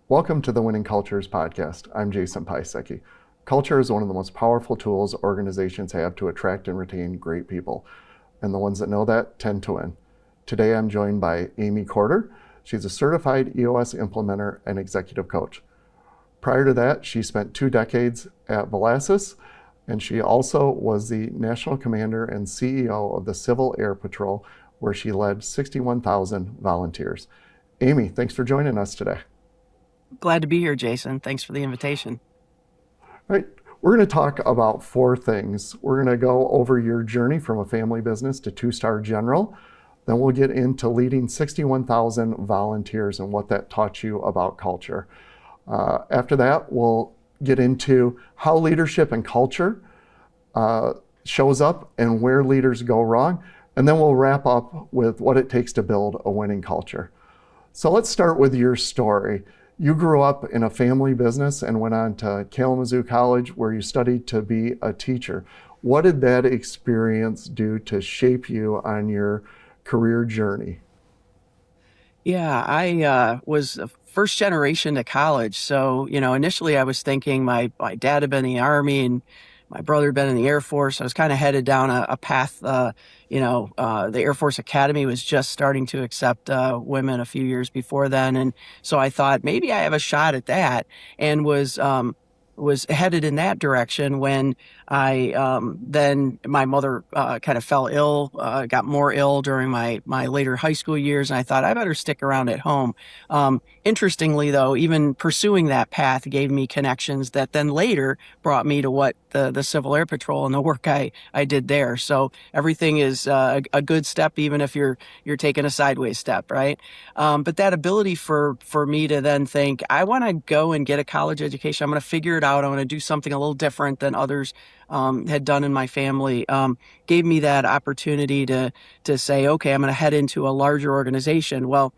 Welcome to the Winning Cultures podcast. I'm Jason Piasecki. Culture is one of the most powerful tools organizations have to attract and retain great people. And the ones that know that tend to win. Today I'm joined by Amy Corder. She's a certified EOS implementer and executive coach. Prior to that, she spent 2 decades at Velasas, and she also was the national commander and CEO of the Civil Air Patrol, where she led 61,000 volunteers. Amy, thanks for joining us today. Glad to be here, Jason. Thanks for the invitation. All right, we're going to talk about 4 things. We're going to go over your journey from a family business to 2-star general. Then we'll get into leading 61,000 volunteers and what that taught you about culture. After that, we'll get into how leadership and culture shows up and where leaders go wrong. And then we'll wrap up with what it takes to build a winning culture. So let's start with your story. You grew up in a family business and went on to Kalamazoo College, where you studied to be a teacher. What did that experience do to shape you on your career journey? Yeah, I was a first generation to college. So, initially I was thinking my dad had been in the Army and my brother had been in the Air Force. I was kind of headed down a path. The Air Force Academy was just starting to accept women a few years before then. And so I thought maybe I have a shot at that, and was headed in that direction when then my mother kind of fell ill, got more ill during my later high school years, and I thought I better stick around at home. Interestingly, though, even pursuing that path gave me connections that then later brought me to what the Civil Air Patrol and the work I did there. So everything is a good step, even if you're taking a sideways step, right? But that ability for me to then think, I want to go and get a college education. I'm going to figure it out. I want to do something a little different than others had done in my family, gave me that opportunity to say, okay, I'm going to head into a larger organization. Well,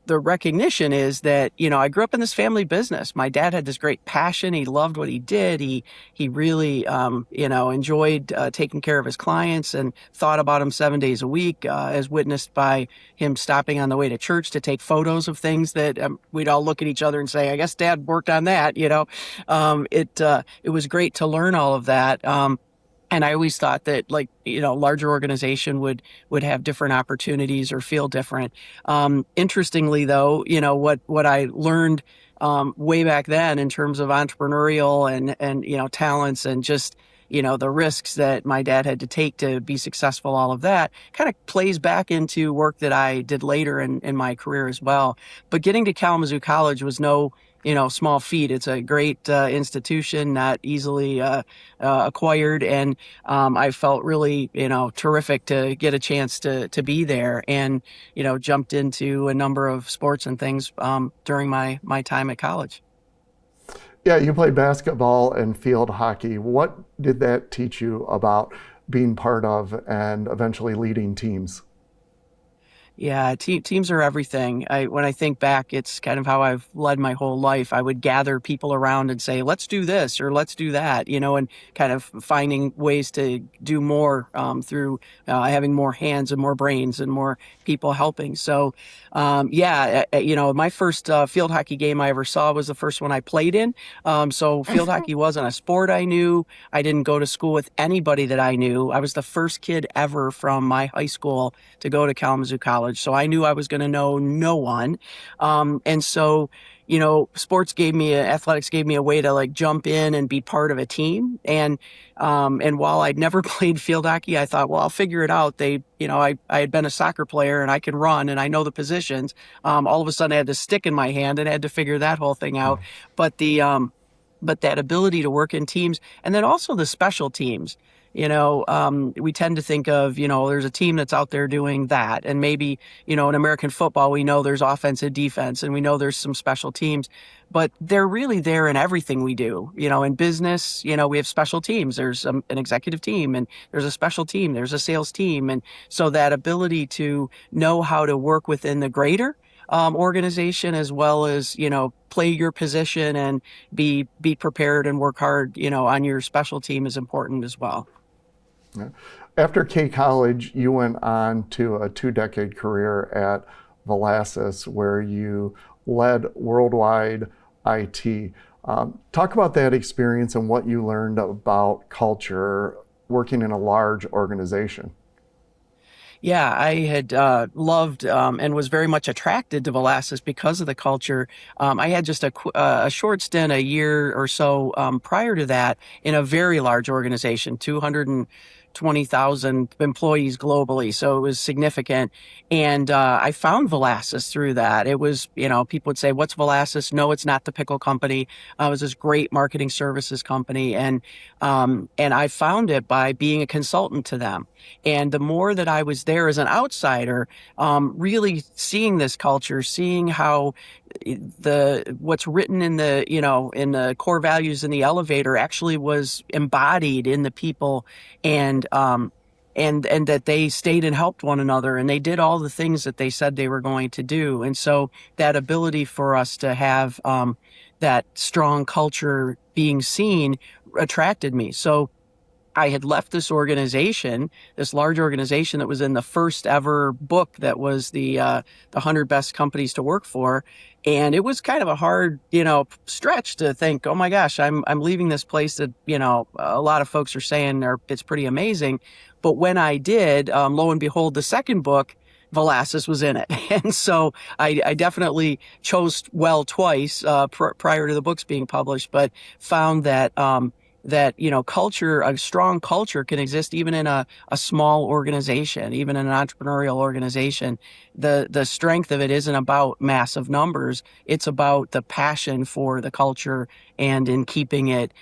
the recognition is that, I grew up in this family business. My dad had this great passion. He loved what he did. He really, enjoyed taking care of his clients and thought about them 7 days a week, as witnessed by him stopping on the way to church to take photos of things that we'd all look at each other and say, I guess Dad worked on that. It was great to learn all of that. And I always thought that, larger organization would have different opportunities or feel different. Interestingly, though, what I learned way back then in terms of entrepreneurial and talents and just, the risks that my dad had to take to be successful, all of that kind of plays back into work that I did later in my career as well. But getting to Kalamazoo College was no small feat. It's a great institution, not easily acquired. And I felt really, terrific to get a chance to be there, and, jumped into a number of sports and things during my time at college. Yeah, you played basketball and field hockey. What did that teach you about being part of and eventually leading teams? Yeah, teams are everything. When I think back, it's kind of how I've led my whole life. I would gather people around and say, let's do this or let's do that, and kind of finding ways to do more through having more hands and more brains and more people helping. So, my first field hockey game I ever saw was the first one I played in. So field hockey wasn't a sport I knew. I didn't go to school with anybody that I knew. I was the first kid ever from my high school to go to Kalamazoo College. So I knew I was going to know no one. And so, athletics gave me a way to jump in and be part of a team. And while I'd never played field hockey, I thought, well, I'll figure it out. I had been a soccer player and I can run and I know the positions. All of a sudden I had this stick in my hand and had to figure that whole thing out. But but that ability to work in teams, and then also the special teams. We tend to think of, there's a team that's out there doing that. And maybe, in American football, we know there's offense and defense, and we know there's some special teams, but they're really there in everything we do. In business, we have special teams. There's an executive team, and there's a special team. There's a sales team. And so that ability to know how to work within the greater organization, as well as, play your position and be prepared and work hard, on your special team is important as well. Yeah. After K College, you went on to a 2-decade career at Velasas, where you led worldwide IT. Talk about that experience and what you learned about culture working in a large organization. Yeah, I had loved and was very much attracted to Velasquez because of the culture. I had just a short stint, a year or so prior to that, in a very large organization, 220,000 employees globally. So it was significant. And I found Velasquez through that. It was, people would say, "What's Velasquez?" No, it's not the pickle company. It was this great marketing services company. And I found it by being a consultant to them. And the more that I was there as an outsider, really seeing this culture, seeing how the what's written in the in the core values in the elevator actually was embodied in the people, and and that they stayed and helped one another, and they did all the things that they said they were going to do. And so that ability for us to have that strong culture being seen attracted me. So I had left this organization, this large organization that was in the first ever book that was the 100 best companies to work for, and it was kind of a hard, stretch to think, oh my gosh, I'm leaving this place that a lot of folks are saying it's pretty amazing, but when I did, lo and behold, the second book. Velasquez was in it. And so I definitely chose well twice prior to the books being published, but found that culture, a strong culture can exist even in a small organization, even in an entrepreneurial organization. The strength of it isn't about massive numbers. It's about the passion for the culture and in keeping it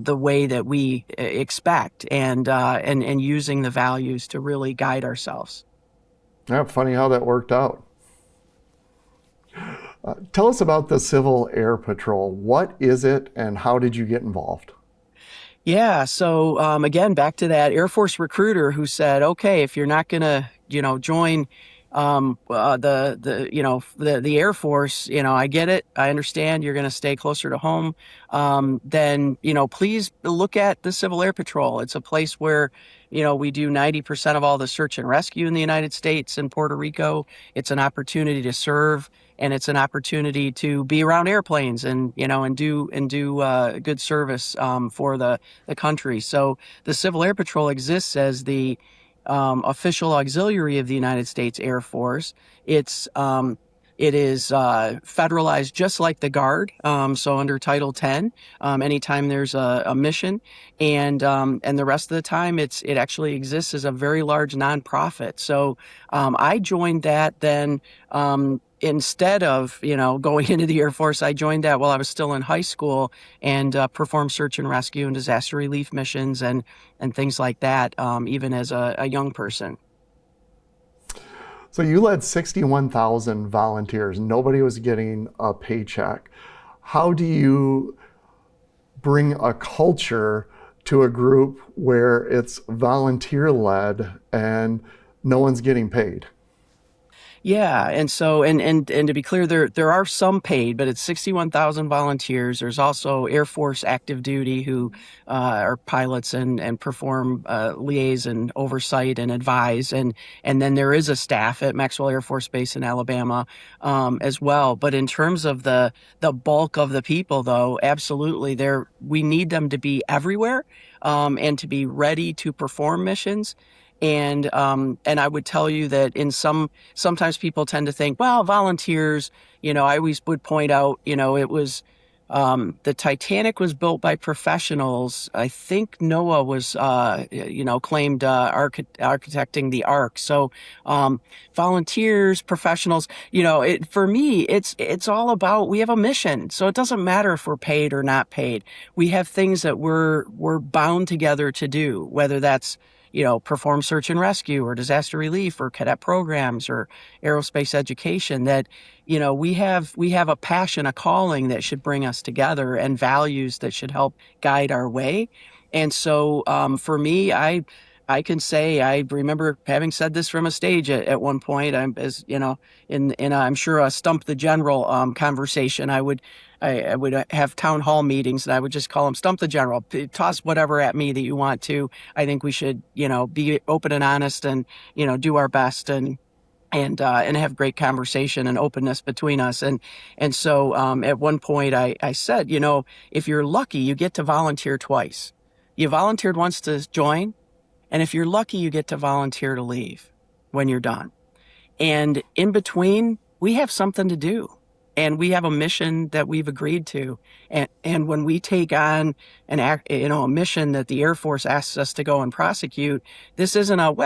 the way that we expect, and using the values to really guide ourselves. Yeah, funny how that worked out. Tell us about the Civil Air Patrol. What is it and how did you get involved? Yeah. So again, back to that Air Force recruiter who said, "Okay, if you're not gonna, join the Air Force, I get it. I understand you're gonna stay closer to home. Then please look at the Civil Air Patrol. It's a place where." We do 90% of all the search and rescue in the United States and Puerto Rico. It's an opportunity to serve, and it's an opportunity to be around airplanes and do good service for the country. So the Civil Air Patrol exists as the official auxiliary of the United States Air Force. It is federalized just like the Guard, so under Title 10, anytime there's a mission, and the rest of the time it actually exists as a very large nonprofit. So I joined that then. Instead of going into the Air Force, I joined that while I was still in high school and performed search and rescue and disaster relief missions and things like that, even as a young person. So you led 61,000 volunteers. Nobody was getting a paycheck. How do you bring a culture to a group where it's volunteer led and no one's getting paid? Yeah, and so and to be clear, there are some paid, but it's 61,000 volunteers. There's also Air Force active duty who are pilots and perform liaison oversight and advise, and then there is a staff at Maxwell Air Force Base in Alabama as well. But in terms of the bulk of the people, though, absolutely, we need them to be everywhere and to be ready to perform missions. And I would tell you that sometimes people tend to think, well, volunteers, I always would point out, it was, the Titanic was built by professionals. I think Noah was, claimed, architecting the Ark. So, volunteers, professionals, for me, it's all about, we have a mission. So it doesn't matter if we're paid or not paid. We have things that we're bound together to do, whether that's perform search and rescue or disaster relief or cadet programs or aerospace education, that, we have a passion, a calling that should bring us together, and values that should help guide our way. And so, for me, I can say I remember having said this from a stage at one point. In I'm sure a stump the general conversation. I would have town hall meetings, and I would just call them stump the general. Toss whatever at me that you want to. I think we should be open and honest and do our best, and and have great conversation and openness between us. And so at one point I said, if you're lucky, you get to volunteer twice. You volunteered once to join, and if you're lucky, you get to volunteer to leave when you're done. And in between, we have something to do. And we have a mission that we've agreed to. And when we take on a mission that the Air Force asks us to go and prosecute, this isn't I'm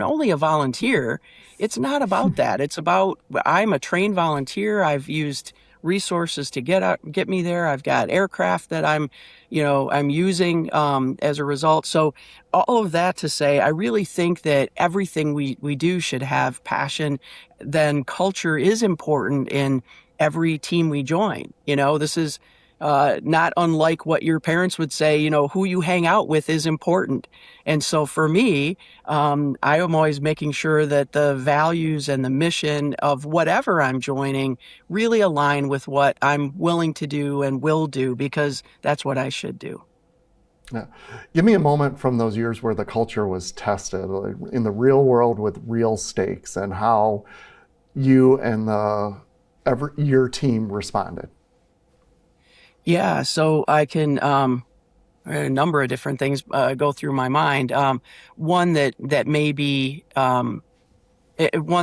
only a volunteer. It's not about that. It's about, I'm a trained volunteer. I've used resources to get me there. I've got aircraft that I'm using as a result. So all of that to say, I really think that everything we do should have passion. Then culture is important in every team we join. This is not unlike what your parents would say, who you hang out with is important. And so for me, I am always making sure that the values and the mission of whatever I'm joining really align with what I'm willing to do and will do, because that's what I should do. Yeah. Give me a moment from those years where the culture was tested, like in the real world with real stakes, and how you and your team responded. Yeah, so I can a number of different things go through my mind. One that may be one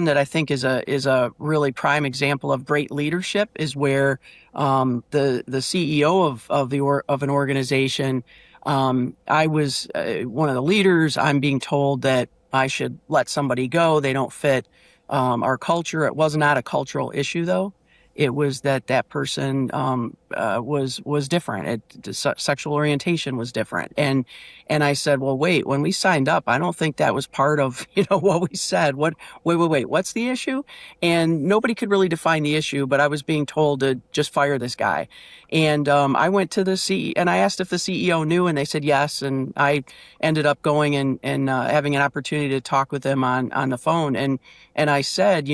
that I think is a really prime example of great leadership is where the CEO of an organization, I was one of the leaders. I'm being told that I should let somebody go. They don't fit our culture. It was not a cultural issue, though. It was that person was different. Sexual orientation was different, and I said, well, wait. When we signed up, I don't think that was part of what we said. Wait. What's the issue? And nobody could really define the issue, but I was being told to just fire this guy. And I went to the CEO and I asked if the CEO knew, and they said yes. And I ended up going and having an opportunity to talk with them on the phone. And I said,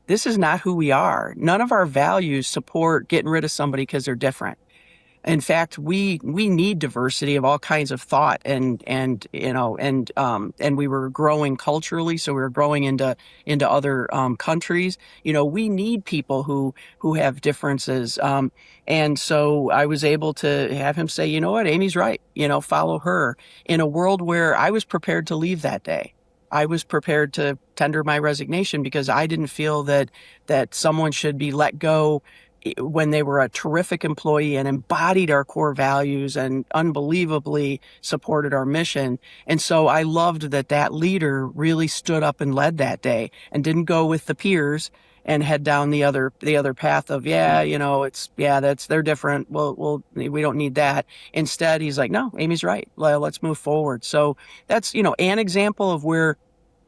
this is not who we are. None of our values support getting rid of somebody because they're different. In fact, we need diversity of all kinds of thought, and we were growing culturally, so we were growing into other countries. We need people who have differences, and so I was able to have him say, what, Amy's right. Follow her. In a world where I was prepared to leave that day. I was prepared to tender my resignation because I didn't feel that someone should be let go when they were a terrific employee and embodied our core values and unbelievably supported our mission. And so I loved that leader really stood up and led that day and didn't go with the peers and head down the other path of, they're different. We don't need that. Instead, he's like, no, Amy's right. Let's move forward. So that's, an example of where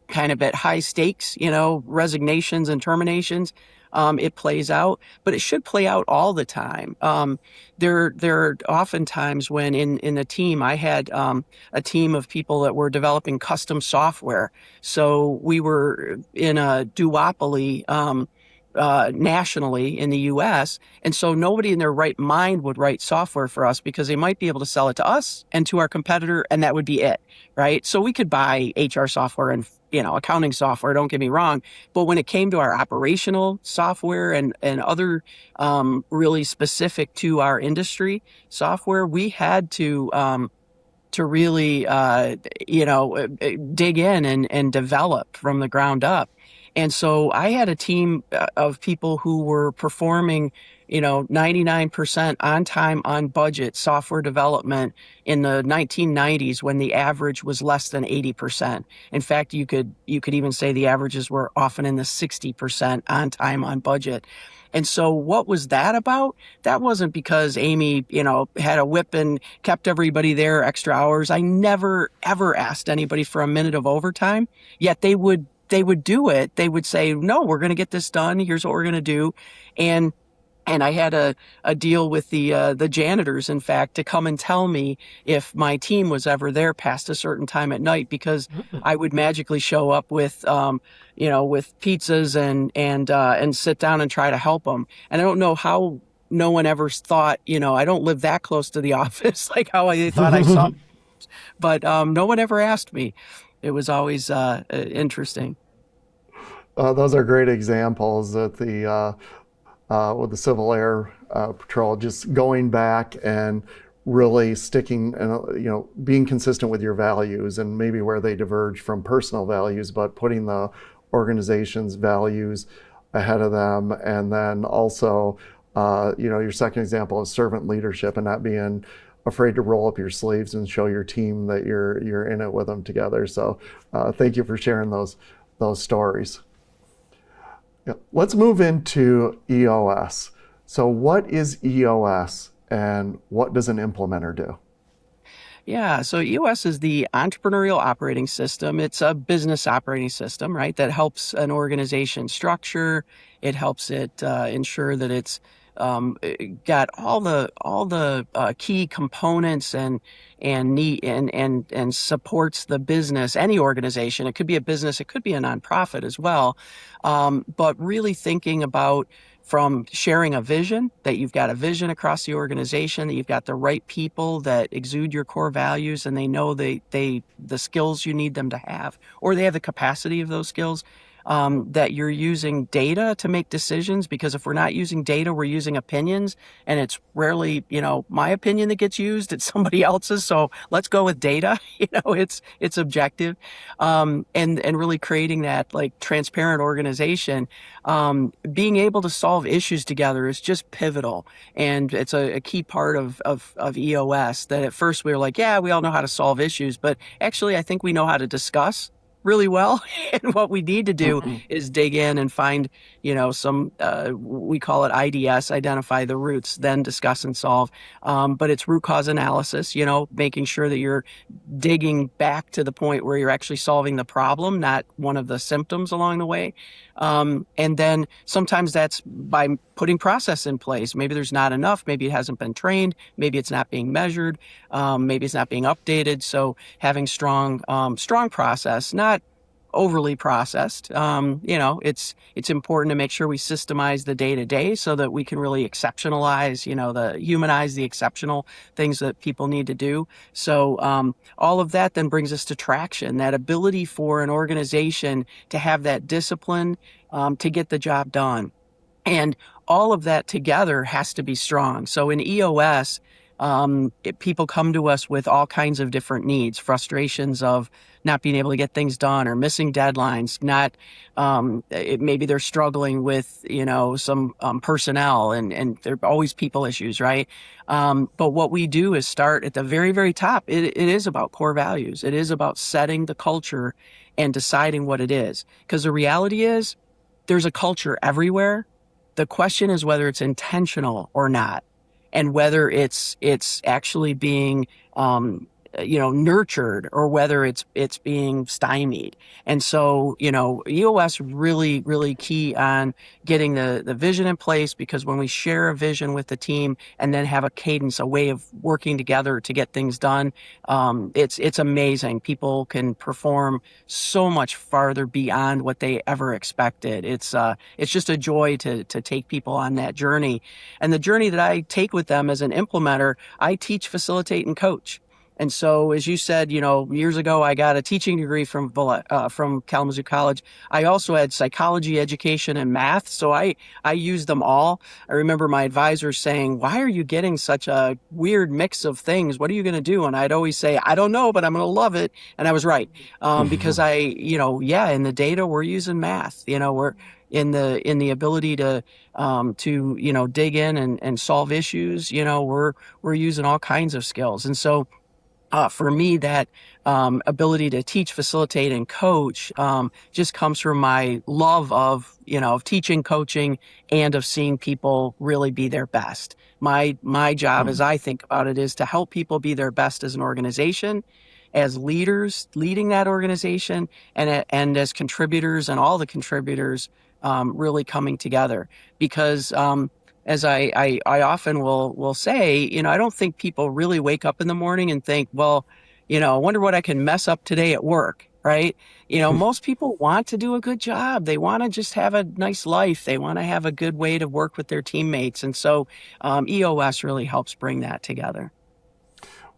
kind of at high stakes, resignations and terminations, it plays out, but it should play out all the time. There are often times when in the team, I had a team of people that were developing custom software. So we were in a duopoly nationally in the US. And so nobody in their right mind would write software for us because they might be able to sell it to us and to our competitor, and that would be it, right? So we could buy HR software and accounting software, don't get me wrong. But when it came to our operational software and other really specific to our industry software, we had to really, dig in and develop from the ground up. And so I had a team of people who were performing, 99% on time, on budget software development in the 1990s when the average was less than 80%. In fact, you could even say the averages were often in the 60% on time, on budget. And so what was that about? That wasn't because Amy, had a whip and kept everybody there extra hours. I never, ever asked anybody for a minute of overtime, yet they would do it. They would say, no, we're going to get this done. Here's what we're going to do. And I had a deal with the janitors, in fact, to come and tell me if my team was ever there past a certain time at night, because I would magically show up with pizzas and sit down and try to help them. And I don't know how no one ever thought, I don't live that close to the office, like how I thought I saw, but no one ever asked me. It was always interesting. Those are great examples with the Civil Air Patrol, just going back and really sticking and being consistent with your values and maybe where they diverge from personal values, but putting the organization's values ahead of them. And then also, your second example is servant leadership and not being afraid to roll up your sleeves and show your team that you're in it with them together. So thank you for sharing those stories. Yeah. Let's move into EOS. So what is EOS and what does an implementer do? Yeah, so EOS is the entrepreneurial operating system. It's a business operating system, right? That helps an organization structure. It helps it ensure that got all the key components and need and supports the business. Any organization, it could be a business, it could be a nonprofit as well. But really thinking about from sharing a vision, that you've got a vision across the organization, that you've got the right people that exude your core values and they know the skills you need them to have, or they have the capacity of those skills. That you're using data to make decisions, because if we're not using data, we're using opinions, and it's rarely, my opinion that gets used, it's somebody else's. So let's go with data. It's objective, and really creating that like transparent organization. Being able to solve issues together is just pivotal, and it's a key part of EOS. That at first we were like, yeah, we all know how to solve issues, but actually I think we know how to discuss really well. And what we need to do Mm-hmm. is dig in and find, some, we call it IDS, identify the roots, then discuss and solve. But it's root cause analysis, making sure that you're digging back to the point where you're actually solving the problem, not one of the symptoms along the way. And then sometimes that's by putting process in place. Maybe there's not enough. Maybe it hasn't been trained. Maybe it's not being measured. Maybe it's not being updated. So having strong process, not overly processed. It's important to make sure we systemize the day to day so that we can really exceptionalize, humanize the exceptional things that people need to do. So all of that then brings us to traction, that ability for an organization to have that discipline to get the job done. And all of that together has to be strong. So in EOS, people come to us with all kinds of different needs, frustrations of not being able to get things done or missing deadlines, maybe they're struggling with, some personnel and there are always people issues, right? But what we do is start at the very, very top. It is about core values. It is about setting the culture and deciding what it is. Because the reality is there's a culture everywhere. The question is whether it's intentional or not, and whether it's actually being nurtured, or whether it's being stymied. And so, EOS really, really key on getting the vision in place, because when we share a vision with the team and then have a cadence, a way of working together to get things done, it's amazing. People can perform so much farther beyond what they ever expected. It's just a joy to take people on that journey. And the journey that I take with them as an implementer, I teach, facilitate, and coach. And so, as you said, years ago, I got a teaching degree from Kalamazoo College. I also had psychology, education, and math. So I used them all. I remember my advisor saying, "Why are you getting such a weird mix of things? What are you going to do?" And I'd always say, "I don't know, but I'm going to love it." And I was right, because in the data we're using math. We're in the ability to dig in and solve issues. We're using all kinds of skills, and so. For me, that ability to teach, facilitate, and coach just comes from my love of teaching, coaching, and of seeing people really be their best. My job, as I think about it, is to help people be their best as an organization, as leaders leading that organization, and as contributors, and all the contributors really coming together. Because as I often will say, I don't think people really wake up in the morning and think, well, I wonder what I can mess up today at work, right? Most people want to do a good job. They want to just have a nice life. They want to have a good way to work with their teammates. And so EOS really helps bring that together.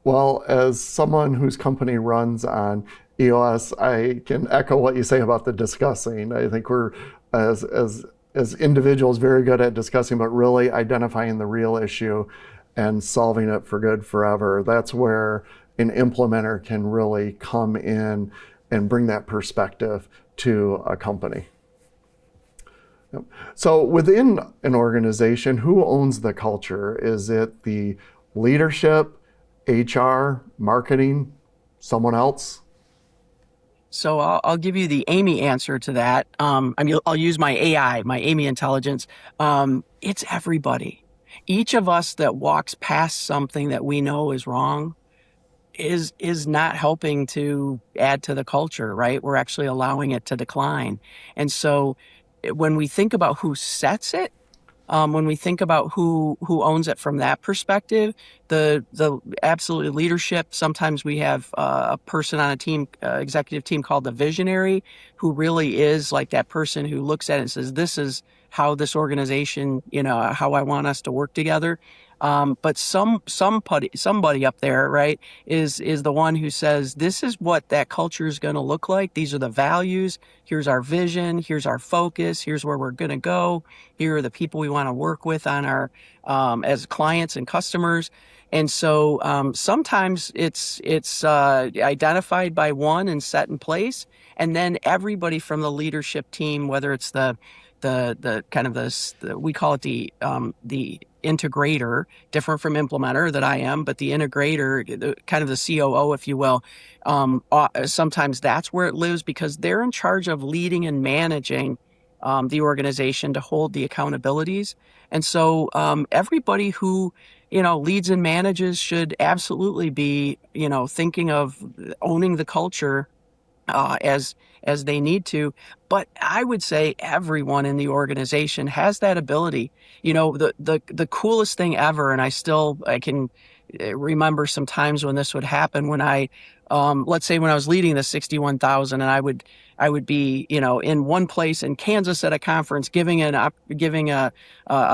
Well, as someone whose company runs on EOS, I can echo what you say about the discussing. I think we're as individuals very good at discussing, but really identifying the real issue and solving it for good forever. That's where an implementer can really come in and bring that perspective to a company. So within an organization, who owns the culture? Is it the leadership, HR, marketing, someone else? So I'll give you the Amy answer to that. I mean, I'll use my AI, my Amy intelligence. It's everybody. Each of us that walks past something that we know is wrong is not helping to add to the culture, right? We're actually allowing it to decline. And so when we think about who sets it, when we think about who owns it from that perspective, the absolutely leadership. Sometimes we have a person on a team, executive team called the visionary, who really is like that person who looks at it and says, "This is how this organization, how I want us to work together." But somebody up there, right, is the one who says, "This is what that culture is going to look like. These are the values. Here's our vision. Here's our focus. Here's where we're going to go. Here are the people we want to work with on our as clients and customers." And so sometimes it's identified by one and set in place, and then everybody from the leadership team, whether it's the kind of we call it the integrator, different from implementer that I am, but the integrator, kind of the COO, if you will. Sometimes that's where it lives because they're in charge of leading and managing the organization to hold the accountabilities. And so everybody who leads and manages should absolutely be thinking of owning the culture as they need to. But I would say everyone in the organization has that ability. The coolest thing ever, and I can remember some times when this would happen when let's say when I was leading the 61,000 and I would be, in one place in Kansas at a conference giving a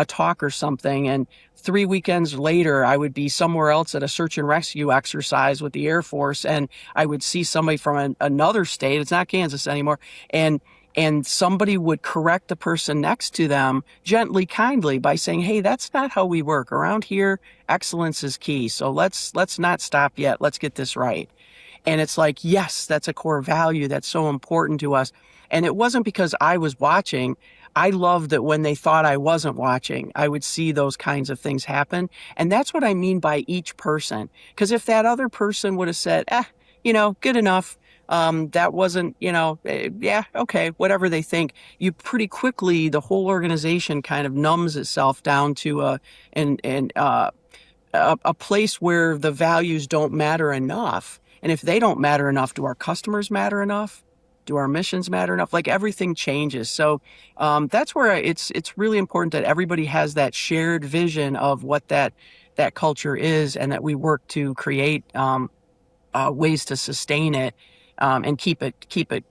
talk or something. And 3 weekends later, I would be somewhere else at a search and rescue exercise with the Air Force. And I would see somebody from another state. It's not Kansas anymore. And somebody would correct the person next to them gently, kindly by saying, "Hey, that's not how we work around here. Excellence is key. So let's not stop yet. Let's get this right." And it's like, yes, that's a core value that's so important to us. And it wasn't because I was watching. I loved that when they thought I wasn't watching, I would see those kinds of things happen. And that's what I mean by each person. Because if that other person would have said, good enough, that wasn't, yeah, okay, whatever they think, you pretty quickly, the whole organization kind of numbs itself down to a place where the values don't matter enough. And if they don't matter enough, do our customers matter enough? Do our missions matter enough? Like everything changes. So that's where it's really important that everybody has that shared vision of what that culture is, and that we work to create ways to sustain it and keep it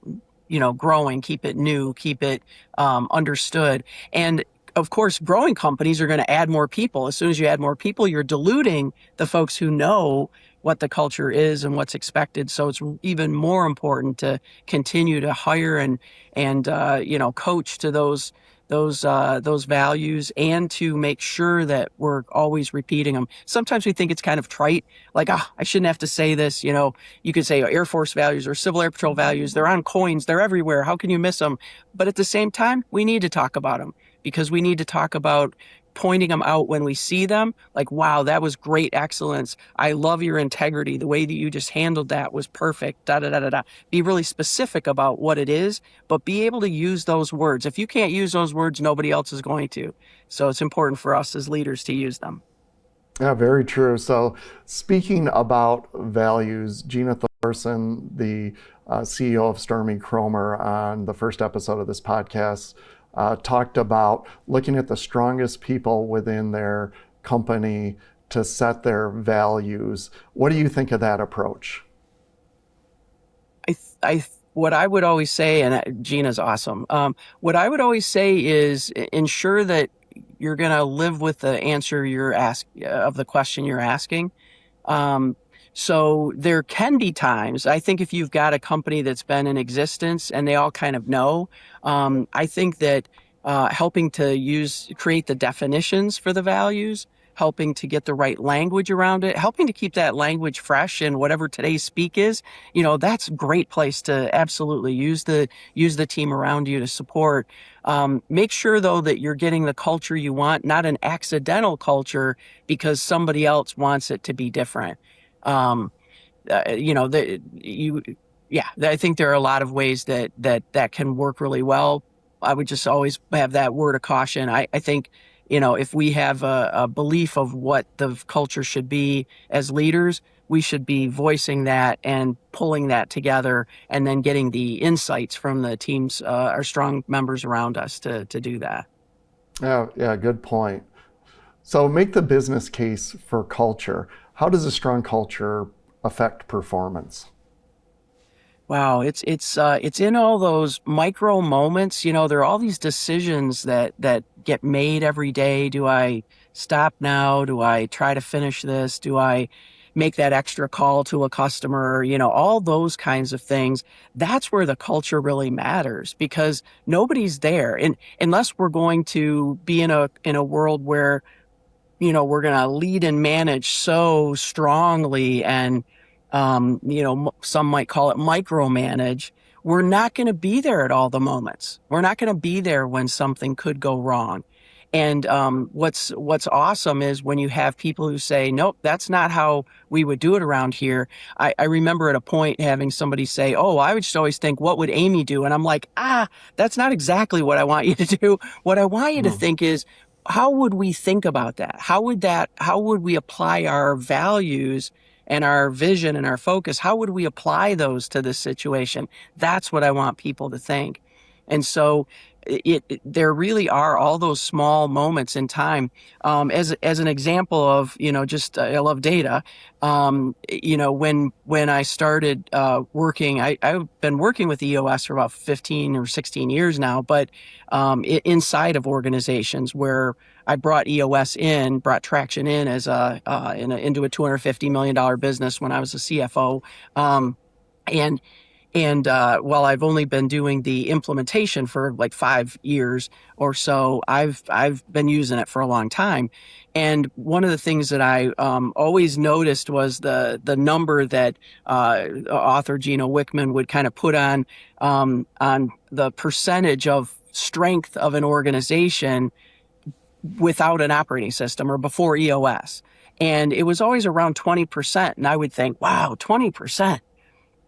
growing, keep it new, keep it understood. And of course, growing companies are going to add more people. As soon as you add more people, you're diluting the folks who know what the culture is and what's expected. So it's even more important to continue to hire and coach to those values, and to make sure that we're always repeating them. Sometimes we think it's kind of trite, like, I shouldn't have to say this. You could say Air Force values or Civil Air Patrol values. They're on coins. They're everywhere. How can you miss them? But at the same time, we need to talk about them, because we need to talk about pointing them out when we see them. Like, wow, that was great excellence. I love your integrity. The way that you just handled that was perfect. Da, da, da, da, da. Be really specific about what it is, but be able to use those words. If you can't use those words, nobody else is going to. So it's important for us as leaders to use them. Yeah, very true. So speaking about values, Gina Thorson, the CEO of Stormy Cromer, on the first episode of this podcast, talked about looking at the strongest people within their company to set their values. What do you think of that approach? What I would always say, and Gina's awesome. What I would always say is ensure that you're going to live with the answer of the question you're asking. So there can be times, I think if you've got a company that's been in existence and they all kind of know, I think that helping to create the definitions for the values, helping to get the right language around it, helping to keep that language fresh in whatever today's speak is, that's a great place to absolutely use the team around you to support. Make sure though that you're getting the culture you want, not an accidental culture because somebody else wants it to be different. Um, you know, the, you, yeah, I think there are a lot of ways that can work really well. I would just always have that word of caution. I think, if we have a belief of what the culture should be as leaders, we should be voicing that and pulling that together and then getting the insights from the teams, our strong members around us to do that. Yeah, good point. So make the business case for culture. How does a strong culture affect performance? Wow, it's in all those micro moments. There are all these decisions that get made every day. Do I stop now? Do I try to finish this? Do I make that extra call to a customer? All those kinds of things. That's where the culture really matters because nobody's there. And unless we're going to be in a world where we're going to lead and manage so strongly and, some might call it micromanage. We're not going to be there at all the moments. We're not going to be there when something could go wrong. And what's awesome is when you have people who say, nope, that's not how we would do it around here. I remember at a point having somebody say, oh, I would just always think, what would Amy do? And I'm like, that's not exactly what I want you to do. What I want you to think is, how would we think about that? How would we apply our values and our vision and our focus? How would we apply those to this situation? That's what I want people to think. And so there really are all those small moments in time. As an example of, I love data. When I started working, I've been working with EOS for about 15 or 16 years now, but inside of organizations where I brought EOS brought traction in as into a $250 million business when I was a CFO. And while I've only been doing the implementation for like 5 years or so, I've been using it for a long time. And one of the things that I always noticed was the number that author Gino Wickman would kind of put on the percentage of strength of an organization without an operating system or before EOS. And it was always around 20%. And I would think, wow, 20%.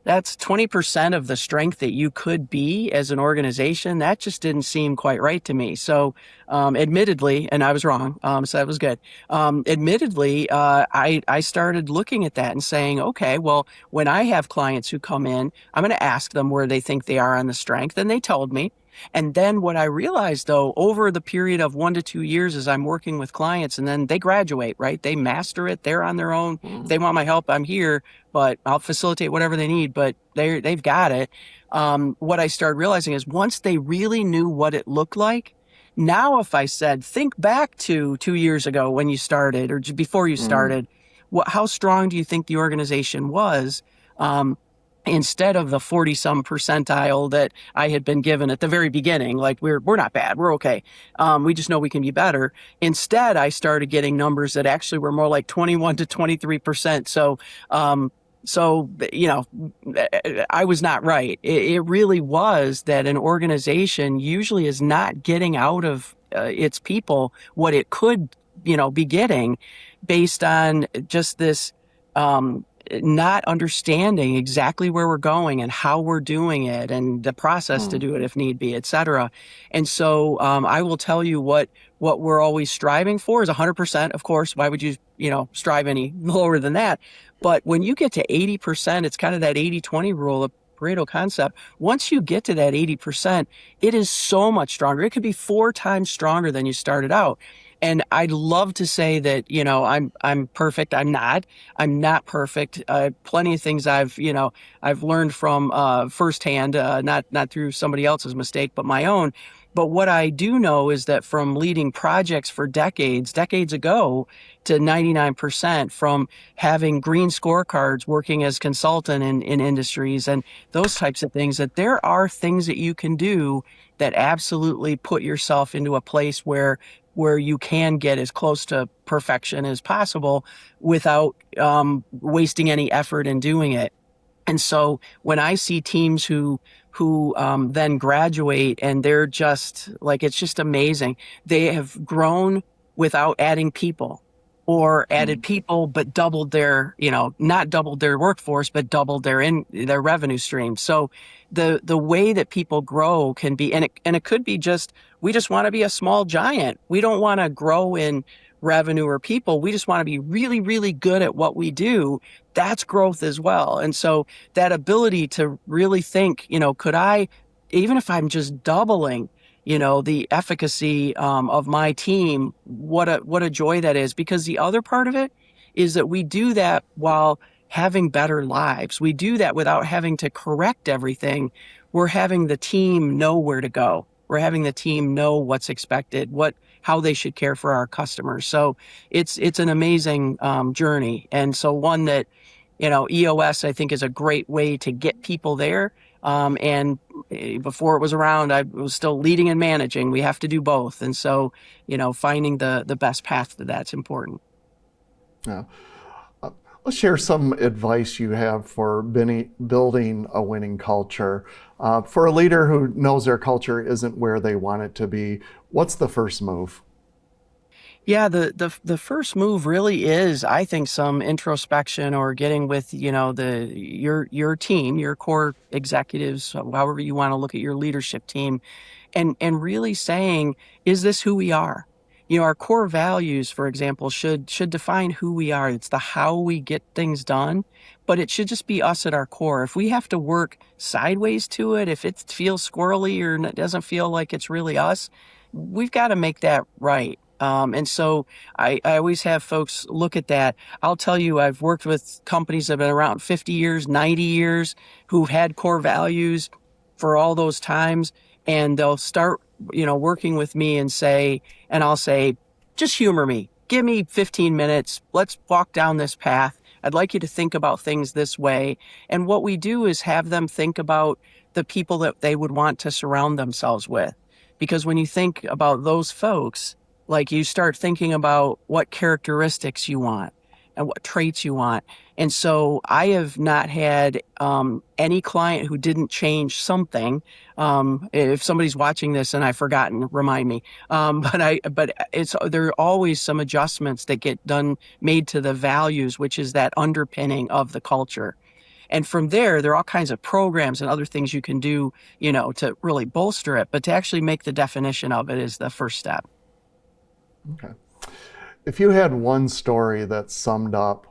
That's 20% of the strength that you could be as an organization. That just didn't seem quite right to me. So, admittedly, and I was wrong, so that was good. Admittedly, I started looking at that and saying, okay, well, when I have clients who come in, I'm going to ask them where they think they are on the strength, and they told me. And then what I realized, though, over the period of 1 to 2 years as I'm working with clients, and then they graduate, right? They master it. They're on their own. If they want my help, I'm here, but I'll facilitate whatever they need, but they've got it. What I started realizing is once they really knew what it looked like, now if I said, think back to 2 years ago when you started or before you started, how strong do you think the organization was? Instead of the 40-some percentile that I had been given at the very beginning, like we're not bad, we're okay. We just know we can be better. Instead, I started getting numbers that actually were more like 21 to 23%. So, I was not right. It really was that an organization usually is not getting out of its people what it could, be getting based on just this, not understanding exactly where we're going and how we're doing it and the process to do it if need be, et cetera. And so I will tell you what we're always striving for is 100%, of course. Why would you, strive any lower than that? But when you get to 80%, it's kind of that 80-20 rule of Pareto concept. Once you get to that 80%, it is so much stronger. It could be 4 times stronger than you started out. And I'd love to say that, I'm perfect. I'm not perfect. Plenty of things I've learned from firsthand, not through somebody else's mistake, but my own. But what I do know is that from leading projects for decades ago, to 99%, from having green scorecards, working as consultant in industries and those types of things, that there are things that you can do that absolutely put yourself into a place where you can get as close to perfection as possible without wasting any effort in doing it. And so when I see teams who then graduate and they're just like, it's just amazing. They have grown without adding people, or added people but doubled their, not doubled their workforce, but doubled their revenue stream. So the way that people grow can be, and it could be just, we just want to be a small giant. We don't want to grow in revenue or people. We just want to be really, really good at what we do. That's growth as well. And so that ability to really think, could I, even if I'm just doubling, the efficacy of my team, what a joy that is. Because the other part of it is that we do that while having better lives. We do that without having to correct everything. We're having the team know where to go. We're having the team know what's expected, how they should care for our customers. So it's an amazing journey. And so one that, EOS, I think, is a great way to get people there. And before it was around, I was still leading and managing. We have to do both. And so, finding the best path to that's important. Yeah. Let's share some advice you have for building a winning culture. For a leader who knows their culture isn't where they want it to be, what's the first move? Yeah, the first move really is, I think, some introspection, or getting with, your team, your core executives, however you want to look at your leadership team, and really saying, is this who we are? Our core values, for example, should define who we are. It's the how we get things done, but it should just be us at our core. If we have to work sideways to it, if it feels squirrely or it doesn't feel like it's really us, we've got to make that right. And so I always have folks look at that. I'll tell you, I've worked with companies that have been around 50 years, 90 years, who've had core values for all those times. And they'll start, working with me and I'll say, just humor me. Give me 15 minutes. Let's walk down this path. I'd like you to think about things this way. And what we do is have them think about the people that they would want to surround themselves with. Because when you think about those folks, like, you start thinking about what characteristics you want and what traits you want. And so I have not had any client who didn't change something. If somebody's watching this and I've forgotten, remind me. There are always some adjustments that get made to the values, which is that underpinning of the culture. And from there are all kinds of programs and other things you can do, to really bolster it. But to actually make the definition of it is the first step. Okay. If you had one story that summed up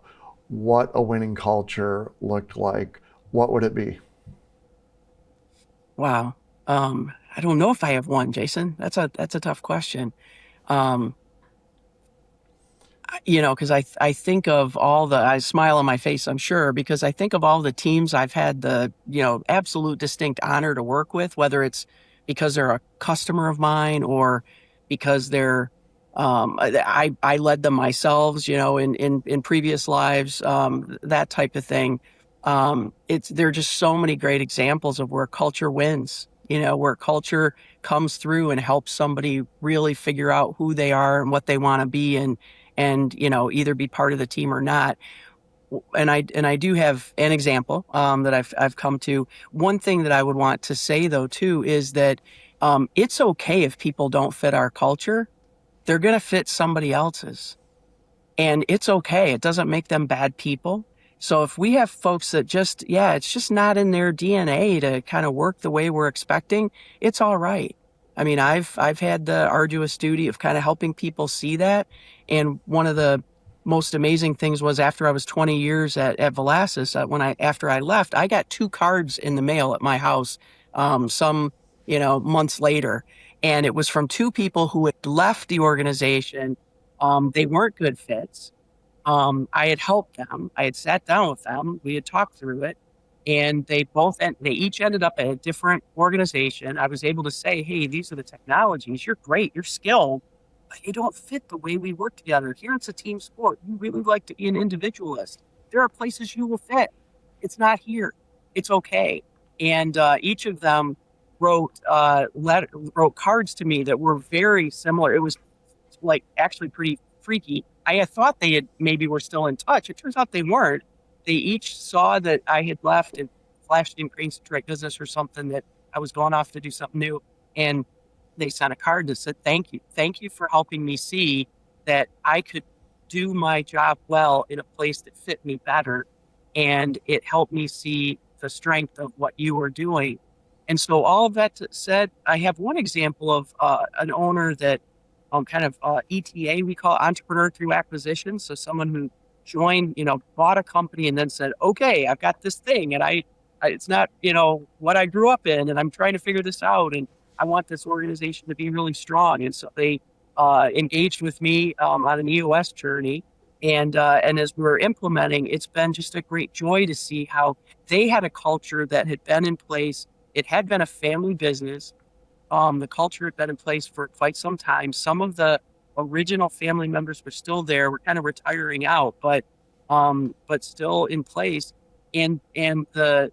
what a winning culture looked like, what would it be? Wow. I don't know if I have one, Jason. That's a tough question. Um, because I think of I smile on my face, I'm sure, because I think of all the teams I've had the, absolute distinct honor to work with, whether it's because they're a customer of mine or because I led them myself, in previous lives, that type of thing. There are just so many great examples of where culture wins, where culture comes through and helps somebody really figure out who they are and what they want to be, and either be part of the team or not. And I do have an example that I've come to. One thing that I would want to say, though, too, is that it's okay if people don't fit our culture. They're going to fit somebody else's. And it's okay. It doesn't make them bad people. So if we have folks that it's just not in their DNA to kind of work the way we're expecting, it's all right. I mean, I've had the arduous duty of kind of helping people see that. And one of the most amazing things was, after I was 20 years at Velasas, after I left, I got 2 cards in the mail at my house, some months later. And it was from 2 people who had left the organization. They weren't good fits. I had helped them. I had sat down with them. We had talked through it. And they each ended up at a different organization. I was able to say, hey, these are the technologies. You're great. You're skilled, but you don't fit the way we work together. Here it's a team sport. You really like to be an individualist. There are places you will fit. It's not here. It's okay. And each of them wrote cards to me that were very similar. It was like actually pretty freaky. I had thought they had maybe were still in touch. It turns out they weren't. They each saw that I had left and flashed in Cranes Direct Business or something, that I was going off to do something new. And they sent a card that said, thank you. Thank you for helping me see that I could do my job well in a place that fit me better. And it helped me see the strength of what you were doing. And so all of that said, I have one example of an owner that kind of ETA, we call entrepreneur through acquisition. So someone who joined, bought a company and then said, okay, I've got this thing and it's not, what I grew up in, and I'm trying to figure this out. And I want this organization to be really strong. And so they engaged with me on an EOS journey. And as we were implementing, it's been just a great joy to see how they had a culture that had been in place. It had been a family business. The culture had been in place for quite some time. Some of the original family members were still there. We're kind of retiring out, but still in place. And the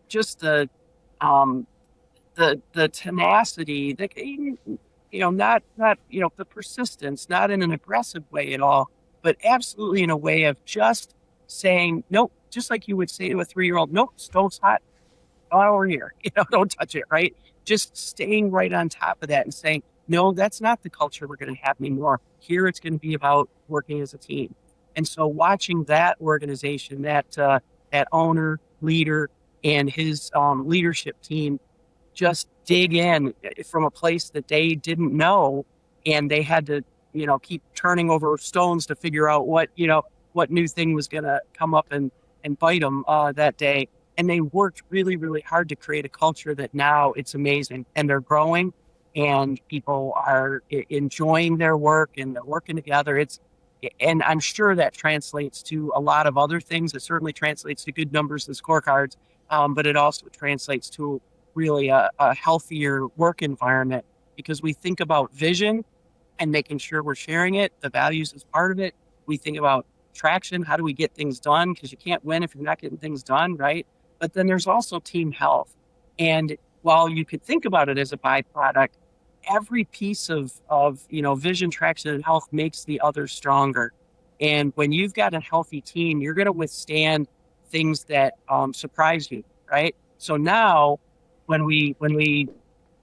tenacity, not the persistence, not in an aggressive way at all, but absolutely in a way of just saying nope, just like you would say to a 3-year-old, nope, stove's hot, over here, don't touch it, right? Just staying right on top of that and saying, no, that's not the culture we're going to have anymore. Here it's going to be about working as a team. And so watching that organization, that owner, leader, and his leadership team just dig in from a place that they didn't know, and they had to, keep turning over stones to figure out what new thing was going to come up and bite them that day. And they worked really, really hard to create a culture that now it's amazing, and they're growing, and people are enjoying their work and they're working together. And I'm sure that translates to a lot of other things. It certainly translates to good numbers and scorecards, but it also translates to really a healthier work environment, because we think about vision and making sure we're sharing it. The values is part of it. We think about traction. How do we get things done? Because you can't win if you're not getting things done, right? But then there's also team health. And while you could think about it as a byproduct, every piece of vision, traction, and health makes the other stronger. And when you've got a healthy team, you're going to withstand things that surprise you, right? So now, when we,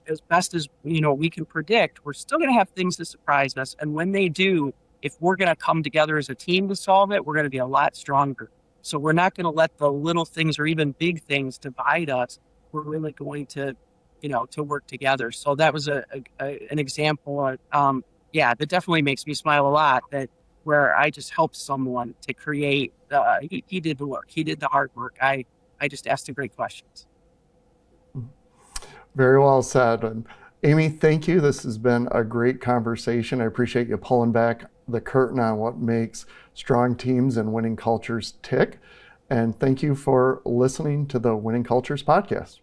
as best as we can predict, we're still going to have things that surprise us. And when they do, if we're going to come together as a team to solve it, we're going to be a lot stronger. So we're not going to let the little things or even big things divide us. We're really going to, to work together. So that was an example. That definitely makes me smile a lot. That where I just helped someone to create. He did the work. He did the hard work. I just asked the great questions. Very well said. And Amy, thank you. This has been a great conversation. I appreciate you pulling back the curtain on what makes strong teams and winning cultures tick. And thank you for listening to the Winning Cultures podcast.